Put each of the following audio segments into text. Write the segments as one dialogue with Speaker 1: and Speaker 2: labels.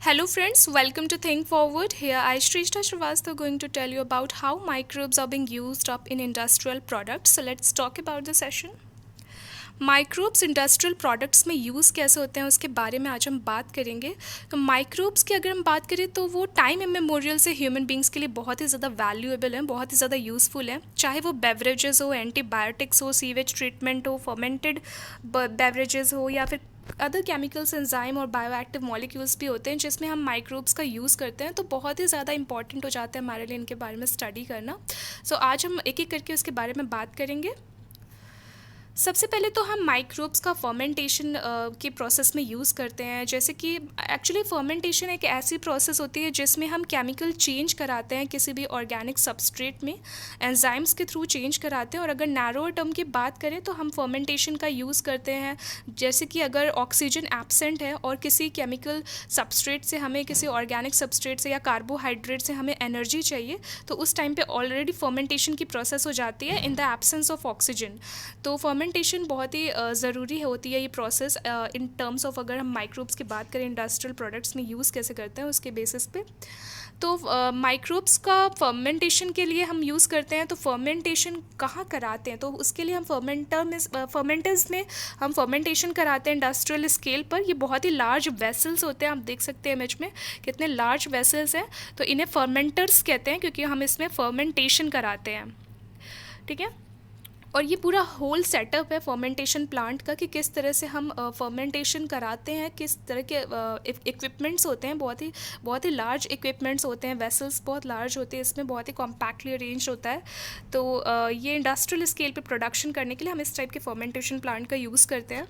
Speaker 1: Hello friends, welcome to Think Forward. Here I Shrishta Srivastava going to tell you about how microbes are being used up in industrial products. So let's talk about the session. Microbes industrial products में use कैसे होते हैं उसके बारे में आज हम बात करेंगे। तो माइक्रोब्स की अगर हम बात करें तो वो टाइम इमेमोरियल से ह्यूमन बींग्स के लिए बहुत ही ज़्यादा वैल्यूएबल हैं, बहुत ही ज़्यादा यूज़फुल हैं। चाहे वो बेवरेजेस हो, एंटीबायोटिक्स हो, सीवेज ट्रीटमेंट हो, फर्मेंटेड बेवरेजेस हो या फिर अदर केमिकल्स, एंजाइम और बायोएक्टिव मॉलिक्यूल्स भी होते हैं जिसमें हम माइक्रोब्स का यूज़ करते हैं। तो बहुत ही ज़्यादा इंपॉर्टेंट हो जाता है हमारे लिए इनके बारे में स्टडी करना। सो आज हम एक एक करके उसके बारे में बात करेंगे। सबसे पहले तो हम माइक्रोब्स का फर्मेंटेशन के प्रोसेस में यूज़ करते हैं। जैसे कि एक्चुअली फर्मेंटेशन एक ऐसी प्रोसेस होती है जिसमें हम केमिकल चेंज कराते हैं किसी भी ऑर्गेनिक सबस्ट्रेट में, एंजाइम्स के थ्रू चेंज कराते हैं। और अगर नैरो टर्म की बात करें तो हम फर्मेंटेशन का यूज़ करते हैं जैसे कि अगर ऑक्सीजन एब्सेंट है और किसी केमिकल सबस्ट्रेट से हमें, किसी ऑर्गेनिक सबस्ट्रेट से या कार्बोहाइड्रेट से हमें एनर्जी चाहिए, तो उस टाइम पे ऑलरेडी फर्मेंटेशन की प्रोसेस हो जाती है in the absence of oxygen. तो फर्मेंटेशन बहुत ही ज़रूरी होती है ये प्रोसेस इन टर्म्स ऑफ, अगर हम माइक्रोब्स की बात करें इंडस्ट्रियल प्रोडक्ट्स में यूज़ कैसे करते हैं उसके बेसिस पे। तो माइक्रोब्स का फर्मेंटेशन के लिए हम यूज़ करते हैं। तो फर्मेंटेशन कहाँ कराते हैं, तो उसके लिए हम फर्मेंटर्स में हम फर्मेंटेशन कराते हैं इंडस्ट्रियल स्केल पर। ये बहुत ही लार्ज वेसल्स होते हैं, आप देख सकते हैं इमेज में कितने लार्ज वेसल्स हैं। तो इन्हें फर्मेंटर्स कहते हैं क्योंकि हम इसमें फर्मेंटेशन कराते हैं। ठीक है। और ये पूरा होल सेटअप है फर्मेंटेशन प्लांट का कि किस तरह से हम फर्मेंटेशन कराते हैं, किस तरह के इक्विपमेंट्स होते हैं। बहुत ही लार्ज इक्विपमेंट्स होते हैं, वेसल्स बहुत लार्ज होते हैं, इसमें बहुत ही कॉम्पैक्टली अरेंज होता है। तो ये इंडस्ट्रियल स्केल पे प्रोडक्शन करने के लिए हम इस टाइप के फर्मेंटेशन प्लांट का यूज़ करते हैं।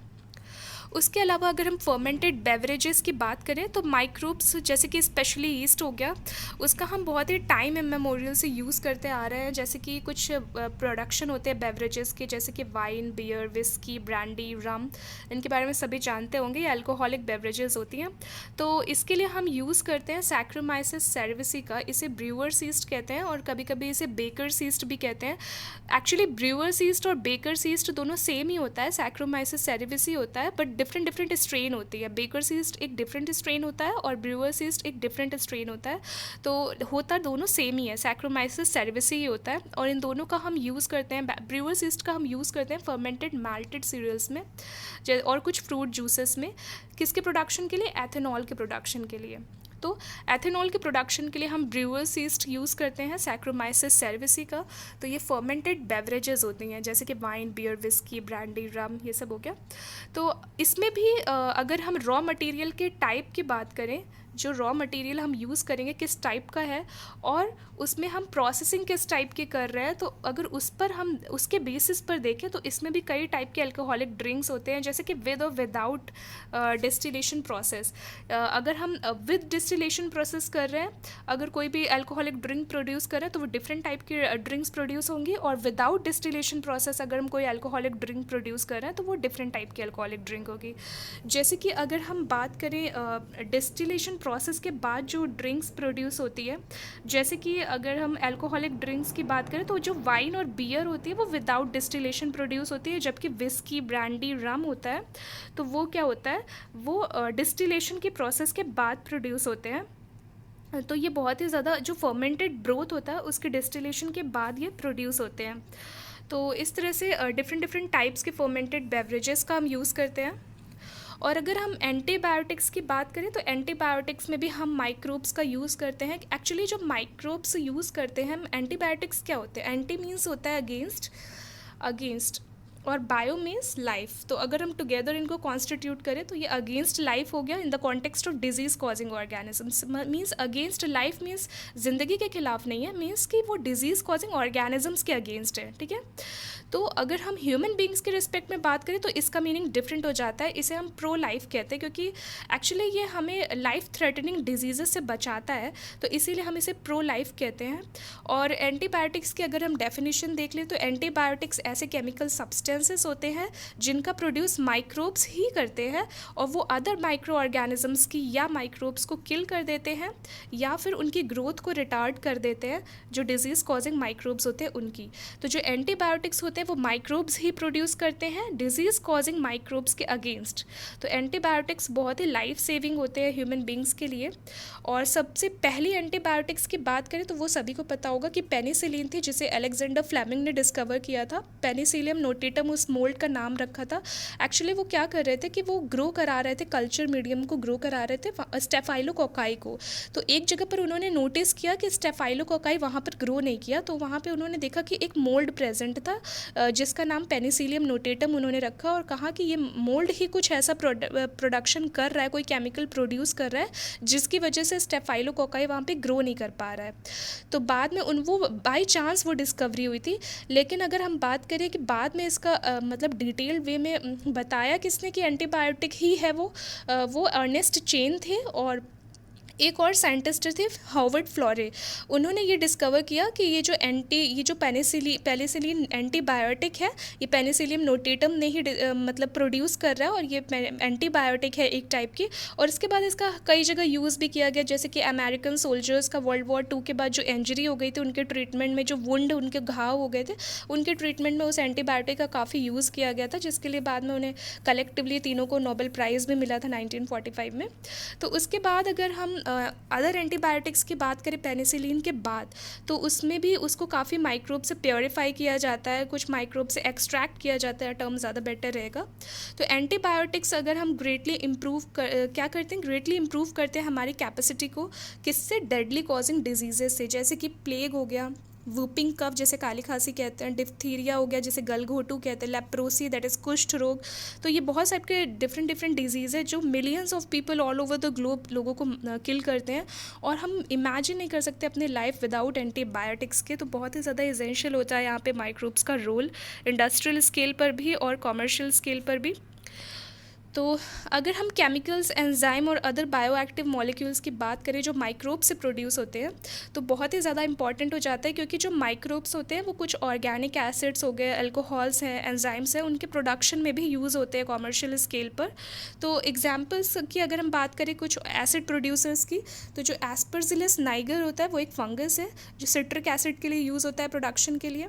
Speaker 1: उसके अलावा अगर हम फर्मेंटेड बेवरेजेस की बात करें तो माइक्रोब्स जैसे कि स्पेशली ईस्ट हो गया, उसका हम बहुत ही टाइम इमेमोरियल से यूज़ करते आ रहे हैं। जैसे कि कुछ प्रोडक्शन होते हैं बेवरेजेस के, जैसे कि वाइन, बियर, विस्की, ब्रांडी, रम, इनके बारे में सभी जानते होंगे, ये अल्कोहलिक बेवरेजेस होती हैं। तो इसके लिए हम यूज़ करते हैं सैक्रोमाइसिस सेरेविसिका, इसे ब्रूअर्स ईस्ट कहते हैं और कभी कभी इसे बेकर्स ईस्ट भी कहते हैं। एक्चुअली ब्रूअर्स ईस्ट और बेकर्स ईस्ट दोनों सेम ही होता है, सैक्रोमाइसिस सेरेविसी होता है, बट डिफरेंट स्ट्रेन होती है। बेकर्स ईस्ट एक डिफरेंट स्ट्रेन होता है और ब्रूअर्स ईस्ट एक डिफरेंट स्ट्रेन होता है। तो होता दोनों सेम ही है, सैक्रोमाइसिस सेरेविसी ही होता है। और इन दोनों का हम यूज़ करते हैं, ब्रूअर्स ईस्ट का हम यूज़ करते हैं फर्मेंटेड माल्टेड सीरियल्स में और कुछ फ्रूट जूसेस में। किसके प्रोडक्शन के लिए? एथेनॉल के प्रोडक्शन के लिए। तो एथेनॉल के प्रोडक्शन के लिए हम ब्रूअर्स ईस्ट यूज़ करते हैं सैक्रोमाइसिस सेरेविसी का। तो ये फर्मेंटेड बेवरेजेस होती हैं जैसे कि वाइन, बियर, विस्की, ब्रांडी, रम, ये सब हो गया। तो इसमें भी अगर हम रॉ मटेरियल के टाइप की बात करें, जो रॉ मटेरियल हम यूज़ करेंगे किस टाइप का है और उसमें हम प्रोसेसिंग किस टाइप की कर रहे हैं, तो अगर उस पर हम उसके बेसिस पर देखें तो इसमें भी कई टाइप के अल्कोहलिक ड्रिंक्स होते हैं, जैसे कि विद और विदाउट डिस्टिलेशन प्रोसेस। अगर हम विद डिस्टिलेशन प्रोसेस कर रहे हैं, अगर कोई भी अल्कोहलिक ड्रिंक प्रोड्यूस कर रहे हैं तो वो डिफरेंट टाइप की ड्रिंक्स प्रोड्यूस होंगी। और विदाउट डिस्टिलेशन प्रोसेस अगर हम कोई अल्कोहलिक ड्रिंक प्रोड्यूस कर रहे हैं तो वो डिफरेंट टाइप की अल्कोहलिक ड्रिंक होगी। जैसे कि अगर हम बात करें डिस्टिलेशन प्रोसेस के बाद जो ड्रिंक्स प्रोड्यूस होती है, जैसे कि अगर हम अल्कोहलिक ड्रिंक्स की बात करें तो जो वाइन और बियर होती है वो विदाउट डिस्टिलेशन प्रोड्यूस होती है, जबकि विस्की, ब्रांडी, रम होता है तो वो क्या होता है, वो डिस्टिलेशन की प्रोसेस के बाद प्रोड्यूस होते हैं। तो ये बहुत ही ज़्यादा जो फर्मेंटेड ब्रोथ होता है उसके डिस्टिलेशन के बाद ये प्रोड्यूस होते हैं। तो इस तरह से डिफरेंट टाइप्स के फर्मेंटेड बेवरेजेस का हम यूज़ करते हैं। और अगर हम एंटीबायोटिक्स की बात करें तो एंटीबायोटिक्स में भी हम माइक्रोब्स का यूज़ करते हैं। एक्चुअली जो माइक्रोब्स यूज़ करते हैं हम, एंटीबायोटिक्स क्या होते हैं? एंटी मीन्स होता है अगेंस्ट और बायो मीन्स लाइफ। तो अगर हम टुगेदर इनको कॉन्स्टिट्यूट करें तो ये अगेंस्ट लाइफ हो गया in the context of disease causing organisms. Means against life means ज़िंदगी के खिलाफ नहीं है, मीन्स कि वो डिजीज़ कॉजिंग ऑर्गेनिजम्स के अगेंस्ट है। ठीक है। तो अगर हम ह्यूमन बींग्स के रिस्पेक्ट में बात करें तो इसका मीनिंग डिफरेंट हो जाता है, इसे हम प्रो लाइफ कहते हैं क्योंकि एक्चुअली ये हमें लाइफ थ्रेटनिंग डिजीज़ से बचाता है, तो इसीलिए हम इसे प्रो लाइफ कहते हैं। और एंटीबायोटिक्स की अगर हम डेफिनेशन देख लें तो एंटीबायोटिक्स ऐसे केमिकल सब्सटेंस सब्सटेंसेस होते हैं जिनका प्रोड्यूस माइक्रोब्स ही करते हैं, और वो अदर माइक्रो ऑर्गेनिजम्स की या माइक्रोब्स को किल कर देते हैं या फिर उनकी ग्रोथ को रिटार्ड कर देते हैं, जो डिजीज़ कॉजिंग माइक्रोब्स होते हैं उनकी। तो जो एंटीबायोटिक्स होते हैं वो माइक्रोब्स ही प्रोड्यूस करते हैं डिजीज़ कॉजिंग माइक्रोब्स के अगेंस्ट। तो एंटीबायोटिक्स बहुत ही लाइफ सेविंग होते हैं ह्यूमन बींग्स के लिए। और सबसे पहली एंटीबायोटिक्स की बात करें तो वो सभी को पता होगा कि पेनिसिलिन थी, जिसे अलेक्जेंडर फ्लेमिंग ने डिस्कवर किया था। पेनिसिलियम नोटेटम उस मोल्ड का नाम रखा था। एक्चुअली वो क्या कर रहे थे कि वो ग्रो करा रहे थे, कल्चर मीडियम को ग्रो करा रहे थे स्टेफाइलोकोकाई को। तो एक जगह पर उन्होंने नोटिस किया कि स्टेफाइलोकोकाई वहाँ पर ग्रो नहीं किया, तो वहाँ पर उन्होंने देखा कि एक मोल्ड प्रेजेंट था जिसका नाम पेनिसिलियम नोटेटम उन्होंने रखा, और कहा कि ये मोल्ड ही कुछ ऐसा प्रोडक्शन कर रहा है, कोई केमिकल प्रोड्यूस कर रहा है जिसकी वजह से स्टेफाइलोकोकाई वहाँ पे ग्रो नहीं कर पा रहा है। तो बाद में वो बाय चांस वो डिस्कवरी हुई थी। लेकिन अगर हम बात करें कि बाद में इसका मतलब डिटेल्ड वे में बताया किसने कि एंटीबायोटिक ही है वो अर्नेस्ट चेन थे, और एक और साइंटिस्ट थे हार्वर्ड फ्लोरे। उन्होंने ये डिस्कवर किया कि ये जो पेनिसिलिन एंटीबायोटिक है, ये पेनिसिलियम नोटेटम ने ही मतलब प्रोड्यूस कर रहा है, और ये एंटीबायोटिक है एक टाइप की। और इसके बाद इसका कई जगह यूज़ भी किया गया, जैसे कि अमेरिकन सोल्जर्स का वर्ल्ड वॉर 2 के बाद जो इंजरी हो गई थी उनके ट्रीटमेंट में, जो वुंड उनके घाव हो गए थे उनके ट्रीटमेंट में उस एंटीबायोटिक का काफ़ी यूज़ किया गया था, जिसके लिए बाद में उन्हें कलेक्टिवली तीनों को नोबेल प्राइज़ भी मिला था 1945 में। तो उसके बाद अगर हम अदर एंटीबायोटिक्स की बात करें पेनिसिलिन के बाद, तो उसमें भी उसको काफ़ी माइक्रोब से प्योरीफाई किया जाता है, कुछ माइक्रोब से एक्सट्रैक्ट किया जाता है, टर्म ज़्यादा बेटर रहेगा। तो एंटीबायोटिक्स अगर हम ग्रेटली इम्प्रूव करते हैं हमारी कैपेसिटी को, किससे? डेडली कॉजिंग डिजीजेस से, जैसे कि प्लेग हो गया, वूपिंग कफ जिसे काली खांसी कहते हैं, डिप्थीरिया हो गया जिसे गलघोटू कहते हैं, लेप्रोसी दैट इज़ कुष्ठ रोग। तो ये बहुत सारे के डिफरेंट डिजीज़ है जो millions of people all over the globe लोगों को किल करते हैं, और हम इमेजिन नहीं कर सकते अपनी लाइफ विदाउट एंटीबायोटिक्स के। तो बहुत ही ज़्यादा एसेंशियल होता है यहाँ पे माइक्रोब्स का रोल, इंडस्ट्रियल स्केल पर भी और कॉमर्शियल स्केल पर भी। तो अगर हम केमिकल्स, एंजाइम और अदर बायोएक्टिव मॉलिक्यूल्स की बात करें जो माइक्रोब से प्रोड्यूस होते हैं, तो बहुत ही ज़्यादा इंपॉर्टेंट हो जाता है, क्योंकि जो माइक्रोब्स होते हैं वो कुछ ऑर्गेनिक एसिड्स हो गए, अल्कोहल्स हैं, एंजाइम्स हैं, उनके प्रोडक्शन में भी यूज़ होते हैं कॉमर्शियल स्केल पर। तो एग्जांपल्स की अगर हम बात करें कुछ एसिड प्रोड्यूसर्स की, तो जो एस्परजिलस नाइगर होता है वो एक फंगस है जो सिट्रिक एसिड के लिए यूज़ होता है प्रोडक्शन के लिए।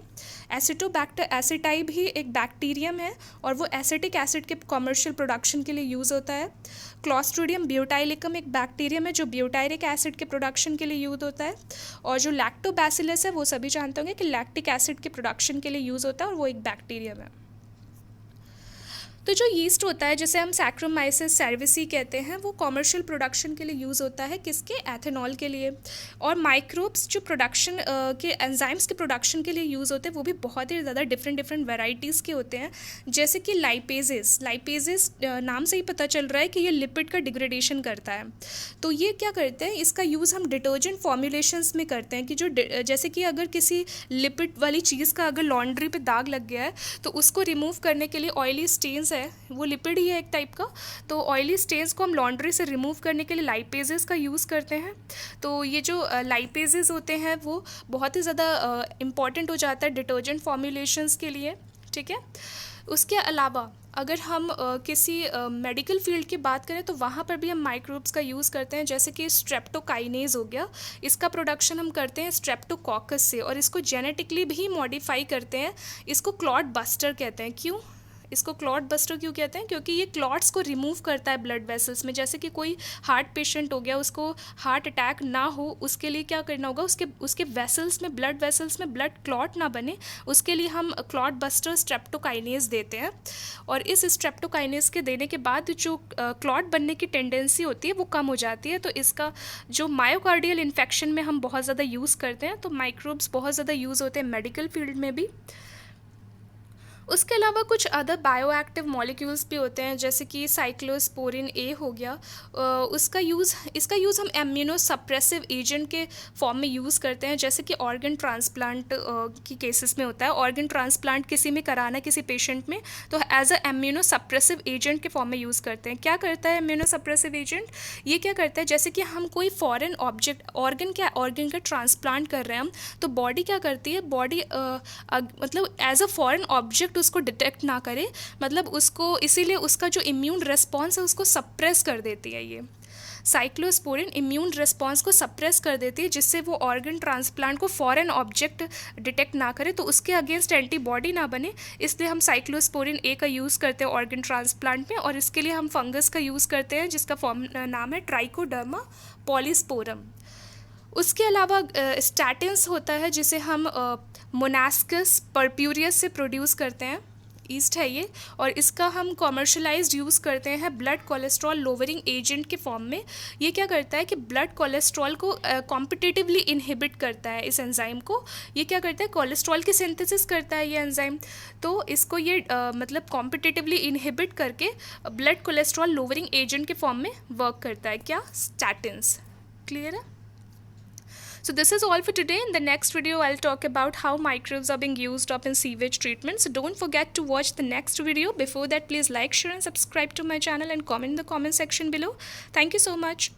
Speaker 1: एसिटोबैक्टर एसिटाई भी एक बैक्टीरियम है, और वो एसिटिक एसिड के कॉमर्शियल प्रोडक्शन के लिए यूज़ होता है। क्लॉस्ट्रीडियम ब्यूटाइलिकम एक बैक्टीरियम है जो ब्यूटाइरिक एसिड के प्रोडक्शन के लिए यूज़ होता है। और जो लैक्टोबैसिलस है वो सभी जानते होंगे कि लैक्टिक एसिड के प्रोडक्शन के लिए यूज़ होता है, और वो एक बैक्टीरियम है। तो जो यीस्ट होता है जिसे हम सैक्रोमाइसिस सेरेविसी कहते हैं, वो कॉमर्शियल प्रोडक्शन के लिए यूज़ होता है, किसके? एथेनॉल के लिए। और माइक्रोब्स जो प्रोडक्शन के एंजाइम्स के प्रोडक्शन के लिए यूज़ होते हैं वो भी बहुत ही ज़्यादा डिफरेंट वेराइटीज़ के होते हैं, जैसे कि लाइपेजेस नाम से ही पता चल रहा है कि ये लिपिड का डिग्रेडेशन करता है। तो ये क्या करते हैं, इसका यूज़ हम डिटर्जेंट फॉर्मुलेशंस में करते हैं कि जो जैसे कि अगर किसी लिपिड वाली चीज़ का अगर लॉन्ड्री पे दाग लग गया है तो उसको रिमूव करने के लिए ऑयली स्टेन्स है, वो लिपिड ही है एक टाइप का, तो ऑयली स्टेन्स को हम लॉन्ड्री से रिमूव करने के लिए लाइपेजेस का यूज़ करते हैं। तो ये जो लाइपेजेस होते हैं वो बहुत ही ज़्यादा इम्पॉर्टेंट हो जाता है डिटर्जेंट फॉर्मुलेशंस के लिए, ठीक है। उसके अलावा अगर हम किसी मेडिकल फील्ड की बात करें तो वहाँ पर भी हम माइक्रोब्स का यूज़ करते हैं, जैसे कि स्ट्रेप्टोकाइनेज हो गया, इसका प्रोडक्शन हम करते हैं स्ट्रेप्टोकॉकस से, और इसको जेनेटिकली भी मॉडिफाई करते हैं। इसको क्लॉट बस्टर कहते हैं। क्यों इसको क्लॉट बस्टर क्यों कहते हैं? क्योंकि ये क्लॉट्स को रिमूव करता है ब्लड वेसल्स में। जैसे कि कोई हार्ट पेशेंट हो गया, उसको हार्ट अटैक ना हो, उसके लिए क्या करना होगा, उसके वेसल्स में, ब्लड वेसल्स में ब्लड क्लॉट ना बने, उसके लिए हम क्लॉट बस्टर स्ट्रेप्टोकाइनेज देते हैं। और इस स्ट्रेप्टोकाइनेज के देने के बाद जो क्लॉट बनने की टेंडेंसी होती है वो कम हो जाती है। तो इसका जो मायोकार्डियल इन्फेक्शन में हम बहुत ज़्यादा यूज़ करते हैं, तो माइक्रोब्स बहुत ज़्यादा यूज़ होते हैं मेडिकल फील्ड में भी। उसके अलावा कुछ अदर बायोएक्टिव मॉलिक्यूल्स भी होते हैं, जैसे कि साइक्लोस्पोरिन ए हो गया, इसका यूज़ हम इम्यूनो सप्रेसिव एजेंट के फॉर्म में यूज़ करते हैं, जैसे कि ऑर्गन ट्रांसप्लांट की केसेस में होता है। ऑर्गन ट्रांसप्लांट किसी में कराना, किसी पेशेंट में, तो as a immunosuppressive agent के फॉर्म में यूज़ करते हैं। क्या करता है इम्यूनो सप्रेसिव एजेंट? ये क्या करता है, जैसे कि हम कोई फॉरेन ऑब्जेक्ट, ऑर्गन का ट्रांसप्लांट कर रहे हैं हम, तो बॉडी क्या करती है, बॉडी मतलब as a foreign object direct उसको डिटेक्ट ना करे, मतलब उसको इसीलिए उसका जो इम्यून रिस्पॉन्स है उसको सप्रेस कर देती है। ये साइक्लोस्पोरिन इम्यून रिस्पॉन्स को सप्रेस कर देती है, जिससे वो ऑर्गन ट्रांसप्लांट को फॉरेन ऑब्जेक्ट डिटेक्ट ना करे, तो उसके अगेंस्ट एंटीबॉडी ना बने। इसलिए हम साइक्लोस्पोरिन ए का यूज़ करते हैं ऑर्गन ट्रांसप्लांट में, और इसके लिए हम फंगस का यूज़ करते हैं जिसका फॉर्म नाम है ट्राइकोडर्मा पॉलीस्पोरम। उसके अलावा स्टैटिन्स होता है जिसे हम मोनास्कस परप्यूरियस से प्रोड्यूस करते हैं, ईस्ट है ये, और इसका हम कॉमर्शलाइज्ड यूज़ करते हैं ब्लड कोलेस्ट्रॉल लोअरिंग एजेंट के फॉर्म में। ये क्या करता है कि ब्लड कोलेस्ट्रॉल को कॉम्पिटिटिवली इनहिबिट करता है, इस एंजाइम को। ये क्या करता है, कोलेस्ट्रॉल की सिंथेसिस करता है ये एंजाइम, तो इसको ये मतलब कॉम्पिटिटिवली इनहिबिट करके ब्लड कोलेस्ट्रॉल लोअरिंग एजेंट के फॉर्म में वर्क करता है। क्या, स्टैटिन्स। क्लियर है? So this is all for today. In the next video, I'll talk about how microbes are being used up in sewage treatment. So don't forget to watch the next video. Before that, please like, share and subscribe to my channel and comment in the comment section below. Thank you so much.